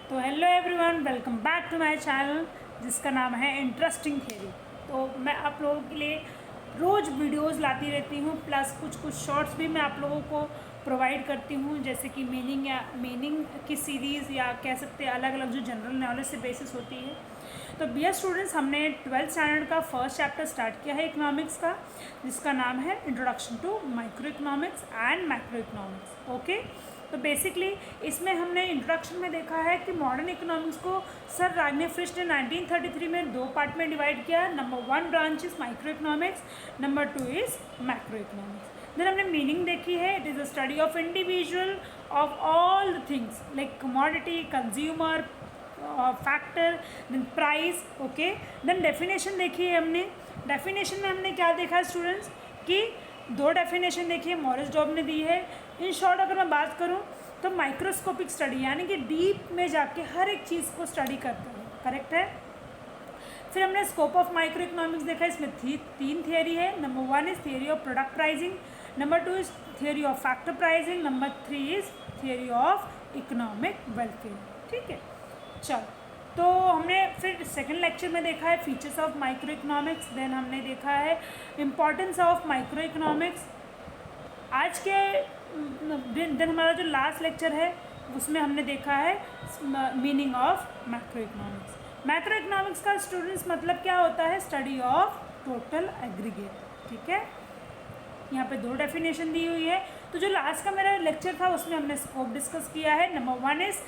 तो hello everyone, welcome back to my channel जिसका नाम है इंटरेस्टिंग थ्योरी। तो मैं आप लोगों के लिए रोज़ वीडियोस लाती रहती हूँ, प्लस कुछ शॉर्ट्स भी मैं आप लोगों को प्रोवाइड करती हूँ, जैसे कि मीनिंग की सीरीज़ या कह सकते हैं अलग अलग जो जनरल नॉलेज से बेसिस होती है। तो डियर स्टूडेंट्स, हमने 12th स्टैंडर्ड का फर्स्ट चैप्टर स्टार्ट किया है इकोनॉमिक्स का, जिसका नाम है introduction to micro economics and macro economics. Okay, तो बेसिकली इसमें हमने इंट्रोडक्शन में देखा है कि मॉडर्न इकोनॉमिक्स को सर राजनीफ्रिश ने 1933 में दो पार्ट में डिवाइड किया। Number 1 branch is micro economics, number 2 is macro economics. Then हमने मीनिंग देखी है, it is a study of individual of all the things like commodity, consumer, factor, then price. Okay, then definition देखी है हमने। Definition में हमने क्या देखा है स्टूडेंट्स कि दो डेफिनेशन देखी है, मॉरिस डॉब ने दी है। इन शॉर्ट अगर मैं बात करूं तो माइक्रोस्कोपिक स्टडी यानी कि डीप में जाके हर एक चीज़ को स्टडी करते हैं, करेक्ट है। फिर हमने स्कोप ऑफ माइक्रो इकोनॉमिक्स देखा, इसमें तीन थियरी है। Number 1 is theory of product pricing, number 2 is theory of factor pricing, number 3 is theory of economic welfare. ठीक है, चलो, तो हमने फिर सेकंड लेक्चर में देखा है features of micro economics, then हमने देखा है इम्पॉर्टेंस ऑफ माइक्रो इकोनॉमिक्स। आज के दिन हमारा जो लास्ट लेक्चर है उसमें हमने देखा है meaning of macro economics. Macro economics का स्टूडेंट्स मतलब क्या होता है? Study of total aggregate. ठीक है, यहाँ पे दो डेफिनेशन दी हुई है। तो जो लास्ट का मेरा लेक्चर था उसमें हमने स्कोप डिस्कस किया है। Number 1 is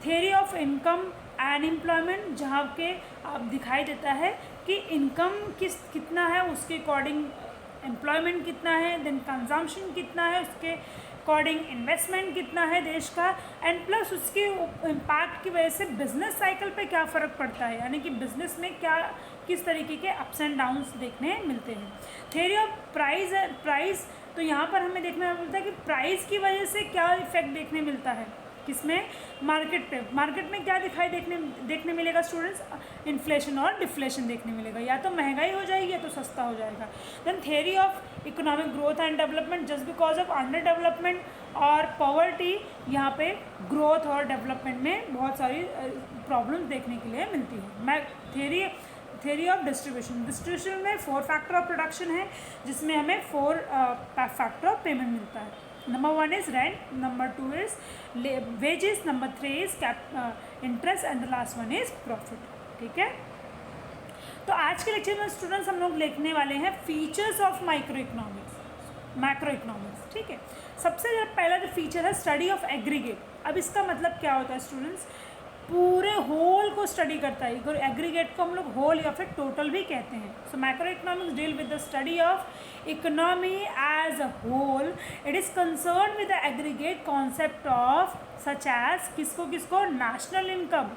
theory of income and employment, जहाँ के आप दिखाई देता है कि इनकम कितना है उसके अकॉर्डिंग एम्प्लॉयमेंट कितना है, देन कंजम्पशन कितना है उसके अकॉर्डिंग इन्वेस्टमेंट कितना है देश का, एंड प्लस उसके इम्पैक्ट की वजह से बिजनेस साइकिल पे क्या फ़र्क पड़ता है, यानी कि बिजनेस में क्या किस तरीके के अप्स एंड डाउन्स देखने मिलते हैं। थियरी ऑफ प्राइस, तो यहाँ पर हमें देखने मिलता है कि प्राइस की वजह से क्या इफेक्ट देखने मिलता है, किसमें? मार्केट पे। मार्केट में क्या देखने मिलेगा स्टूडेंट्स? इन्फ्लेशन और डिफ्लेशन देखने मिलेगा, या तो महंगाई हो जाएगी या तो सस्ता हो जाएगा। Then theory of economic growth and development, just because of under development और पॉवर्टी, यहाँ पे ग्रोथ और डेवलपमेंट में बहुत सारी प्रॉब्लम्स देखने के लिए मिलती है। मैं थियरी ऑफ डिस्ट्रीब्यूशन में 4 फैक्टर ऑफ प्रोडक्शन है, जिसमें हमें 4 फैक्टर ऑफ पेमेंट मिलता है। Number 1 is rent, number 2 is wages, number 3 is interest and the last 1 is profit. ठीक है, तो आज के लेक्चर में स्टूडेंट्स हम लोग लिखने वाले हैं फीचर्स ऑफ मैक्रो इकोनॉमिक्स। ठीक है, सबसे पहला जो फीचर है स्टडी ऑफ एग्रीगेट। अब इसका मतलब क्या होता है स्टूडेंट्स? पूरे होल को स्टडी करता है। एग्रीगेट को हम लोग होल या फिर टोटल भी कहते हैं। So macro economics deal with the study of economy as a whole. It is concern with the aggregate concept of such as किसको नेशनल इनकम।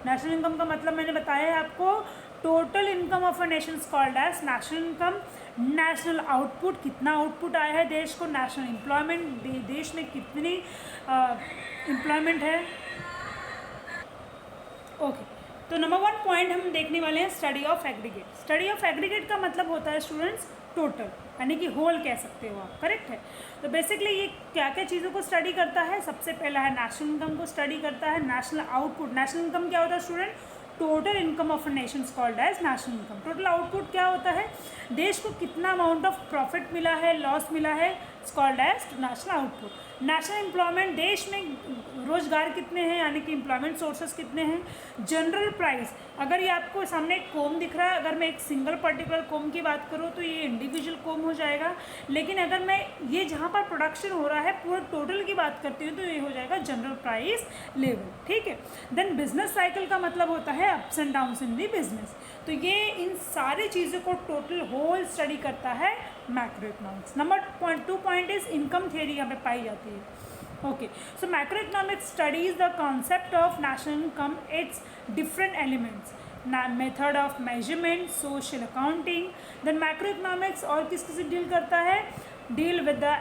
नेशनल इनकम का मतलब मैंने बताया है आपको, total income of a nation called as national income. National output, कितना output आया है देश को। नेशनल एम्प्लॉयमेंट, देश में कितनी एम्प्लॉयमेंट है। ओके, तो नंबर 1 पॉइंट हम देखने वाले हैं study of aggregate. Study of aggregate का मतलब होता है स्टूडेंट्स टोटल, यानी कि होल कह सकते हो आप, करेक्ट है। तो बेसिकली ये क्या क्या चीज़ों को स्टडी करता है? सबसे पहला है नेशनल इनकम को स्टडी करता है। नेशनल आउटपुट, नेशनल इनकम क्या होता है student? Total income of a nation called as national income. Total output क्या होता है? देश को कितना अमाउंट ऑफ प्रॉफिट मिला है, लॉस मिला है, called as national output. National employment, देश में रोजगार कितने हैं, यानी कि एम्प्लॉयमेंट सोर्सेस कितने हैं। जनरल प्राइस, अगर ये आपको सामने एक कोम दिख रहा है, अगर मैं एक सिंगल पर्टिकुलर कोम की बात करूँ तो ये इंडिविजुअल कोम हो जाएगा, लेकिन अगर मैं ये जहाँ पर प्रोडक्शन हो रहा है पूरा टोटल की बात करती हूँ तो ये हो जाएगा जनरल प्राइस लेवल। ठीक है, देन बिजनेस साइकिल का मतलब होता है ups and downs in the business. तो ये इन सारी चीज़ों को टोटल होल स्टडी करता है macro economics. Number 2 point is income theory यहाँ पे पाई जाती है। Okay, so macro economics studies the concept of national income, its different elements, method of measurement, social accounting. Then macro economics और किस deal करता है? Deal with the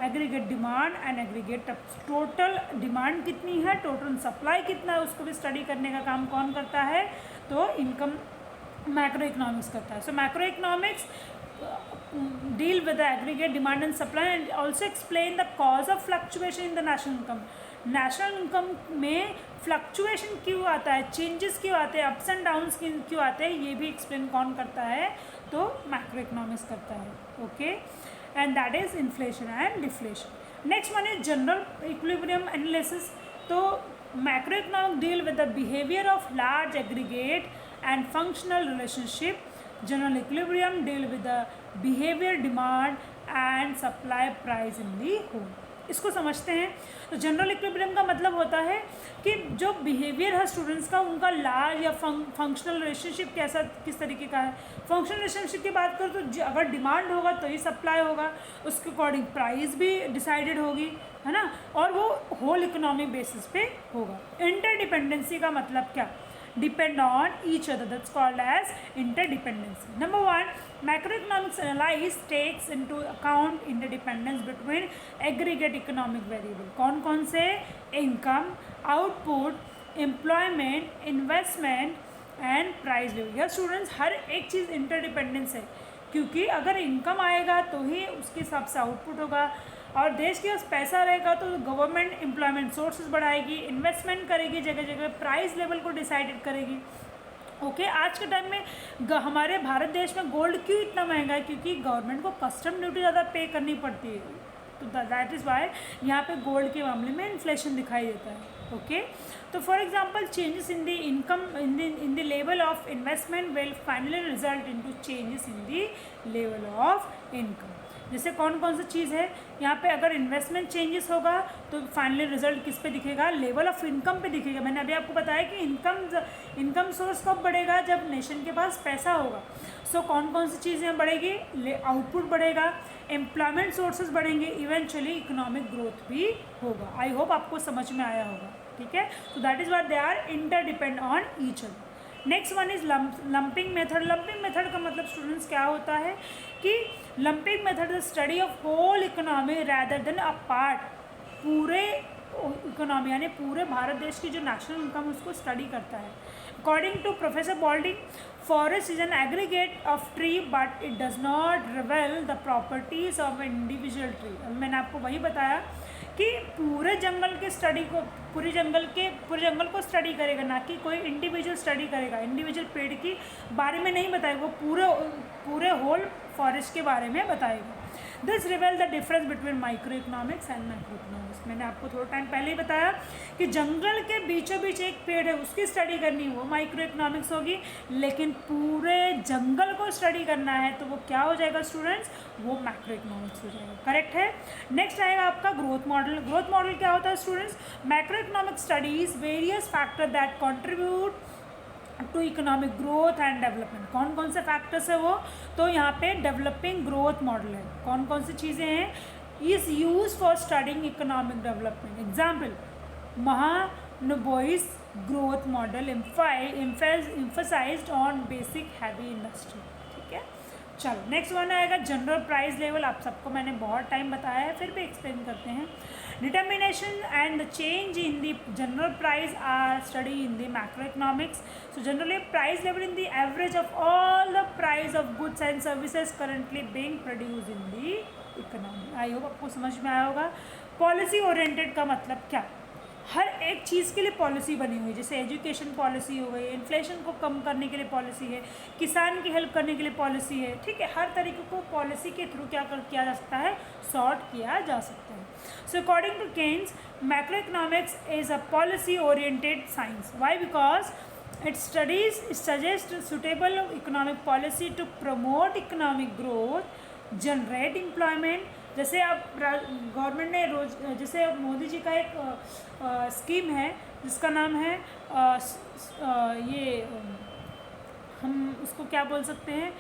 aggregate demand and aggregate total demand कितनी है, total supply कितना है, उसको भी स्टडी करने का काम कौन करता है? तो इनकम मैक्रो इकोनॉमिक्स करता है। So macro economics deal with the aggregate demand and supply and also explain the cause of fluctuation in the national income. National income में फ्लक्चुएशन क्यों आता है, चेंजेस क्यों आते हैं, अप्स एंड डाउन्स क्यों आते हैं, ये भी एक्सप्लेन कौन करता है, तो मैक्रो इकोनॉमिक्स करता है. Okay, and that is inflation and deflation. Next one is general equilibrium analysis. तो macro economic deal with the behaviour of large aggregate and functional relationship. General equilibrium deal with the behaviour, demand and supply price in the whole. इसको समझते हैं. तो general equilibrium का मतलब होता है कि जो बिहेवियर है स्टूडेंट्स का, उनका लार्ज या फंक्शनल रिलेशनशिप कैसा, किस तरीके का है. फंक्शनल रिलेशनशिप की बात करो तो अगर डिमांड होगा तो ही सप्लाई होगा, उसके अकॉर्डिंग प्राइस भी डिसाइडेड होगी, है ना, और वो होल इकोनॉमिक बेसिस पे होगा. इंटरडिपेंडेंसी का मतलब क्या, depend on each other, that's called as interdependency. Number one, macroeconomics analysis takes into account interdependence between aggregate economic variable. कौन कौन से, income, output, employment, investment and price level. या students हर एक चीज़ इंटरडिपेंडेंस है, क्योंकि अगर इनकम आएगा तो ही उसके हिसाब से आउटपुट होगा, और देश के पास पैसा रहेगा तो गवर्नमेंट एम्प्लॉयमेंट सोर्सेज बढ़ाएगी, इन्वेस्टमेंट करेगी, जगह जगह प्राइस लेवल को डिसाइडेड करेगी. ओके, आज के टाइम में हमारे भारत देश में गोल्ड क्यों इतना महंगा है, क्योंकि गवर्नमेंट को कस्टम ड्यूटी ज़्यादा पे करनी पड़ती है. तो दैट इज़ वाई यहाँ पे गोल्ड के मामले में इन्फ्लेशन दिखाई देता है. ओके, तो for example changes in the income in the level of investment will finally result into changes in the level of income. जैसे कौन कौन सी चीज़ है यहाँ पे, अगर इन्वेस्टमेंट चेंजेस होगा तो फाइनली रिजल्ट किस पे दिखेगा, लेवल ऑफ इनकम पे दिखेगा. मैंने अभी आपको बताया कि इनकम सोर्स कब बढ़ेगा, जब नेशन के पास पैसा होगा. सो कौन कौन सी चीज़ें बढ़ेगी, आउटपुट बढ़ेगा, एम्प्लॉयमेंट सोर्सेज बढ़ेंगे, इवेंचुअली इकोनॉमिक ग्रोथ भी होगा. आई होप आपको समझ में आया होगा. ठीक है, तो that is what they are interdepend on each other. Next one is lumping method. Lumping method का मतलब स्टूडेंट्स क्या होता है कि lumping method the study of whole economy rather than a part. पूरे इकोनॉमी यानी पूरे भारत देश की जो नेशनल इनकम उसको स्टडी करता है. According to professor Boulding, forest is an aggregate of tree but it does not reveal the properties of individual tree. अब मैंने आपको वही बताया कि पूरे जंगल के स्टडी को, पूरे जंगल को स्टडी करेगा, ना कि कोई इंडिविजुअल स्टडी करेगा, इंडिविजुअल पेड़ की बारे में नहीं बताएगा, वो पूरे होल फॉरेस्ट के बारे में बताएगा. This रिवेल the difference between micro economics and macro economics. मैंने आपको थोड़ा टाइम पहले ही बताया कि जंगल के बीचों बीच एक पेड़ है, उसकी स्टडी करनी वो माइक्रो इकोनॉमिक्स होगी, लेकिन पूरे जंगल को स्टडी करना है तो वो क्या हो जाएगा स्टूडेंट्स, वो मैक्रो इकोनॉमिक्स हो जाएगा. करेक्ट है. नेक्स्ट आएगा आपका ग्रोथ मॉडल. ग्रोथ मॉडल क्या होता है students, macro economic studies various factor that contribute to economic growth and development. कौन कौन से फैक्टर्स है वो, तो यहाँ पे डेवलपिंग ग्रोथ मॉडल है. कौन कौन सी चीज़ें हैं, is use for studying economic development. Example, Mahalanobis growth model emphasised on basic heavy industry. ठीक है, चलो नेक्स्ट वन आएगा जनरल प्राइस लेवल. आप सबको मैंने बहुत टाइम बताया है, फिर भी एक्सप्लेन करते हैं. Determination and the change in the general price are study in the macro economics. So generally price level in the average of all the price of goods and services currently being produce in the economy. I hope आपको समझ में आया होगा. Policy oriented का मतलब क्या, हर एक चीज़ के लिए पॉलिसी बनी हुई है. जैसे एजुकेशन पॉलिसी हो गई, इन्फ्लेशन को कम करने के लिए पॉलिसी है, किसान की हेल्प करने के लिए पॉलिसी है. ठीक है, हर तरीके को पॉलिसी के थ्रू किया जा सकता है, सॉर्ट किया जा सकता है. So according to Keynes, macro economics is a policy oriented science. Why? Because it suggest suitable economic policy to promote economic growth, generate employment. जैसे अब गवर्नमेंट ने जैसे मोदी जी का एक स्कीम है जिसका नाम है हम उसको क्या बोल सकते हैं,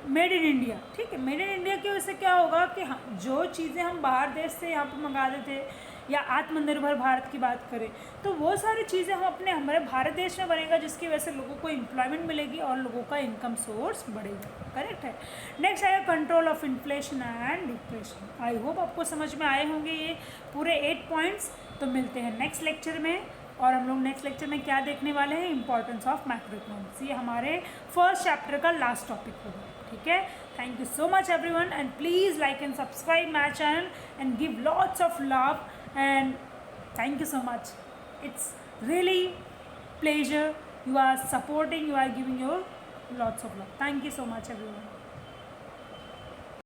मेड इन इंडिया. ठीक है, मेड इन इंडिया की वजह से क्या होगा कि जो चीज़ें हम बाहर देश से यहाँ पर मंगा देते, या आत्मनिर्भर भारत की बात करें, तो वो सारी चीज़ें हमारे भारत देश में बनेगा, जिसकी वजह से लोगों को एम्प्लॉयमेंट मिलेगी और लोगों का इनकम सोर्स बढ़ेगा. करेक्ट है. नेक्स्ट आएगा control of inflation and depression. I hope आपको समझ में आए होंगे ये पूरे 8 पॉइंट्स. तो मिलते हैं नेक्स्ट लेक्चर में, और हम लोग नेक्स्ट लेक्चर में क्या देखने वाले हैं, इंपॉर्टेंस ऑफ मैक्रो इकोनॉमिक्स. ये हमारे फर्स्ट चैप्टर का लास्ट टॉपिक होगा. ठीक है, thank you so much everyone, and please like and subscribe my channel and give lots of love and Thank you so much. It's really pleasure. You are supporting, you are giving your lots of love. Thank you so much, everyone.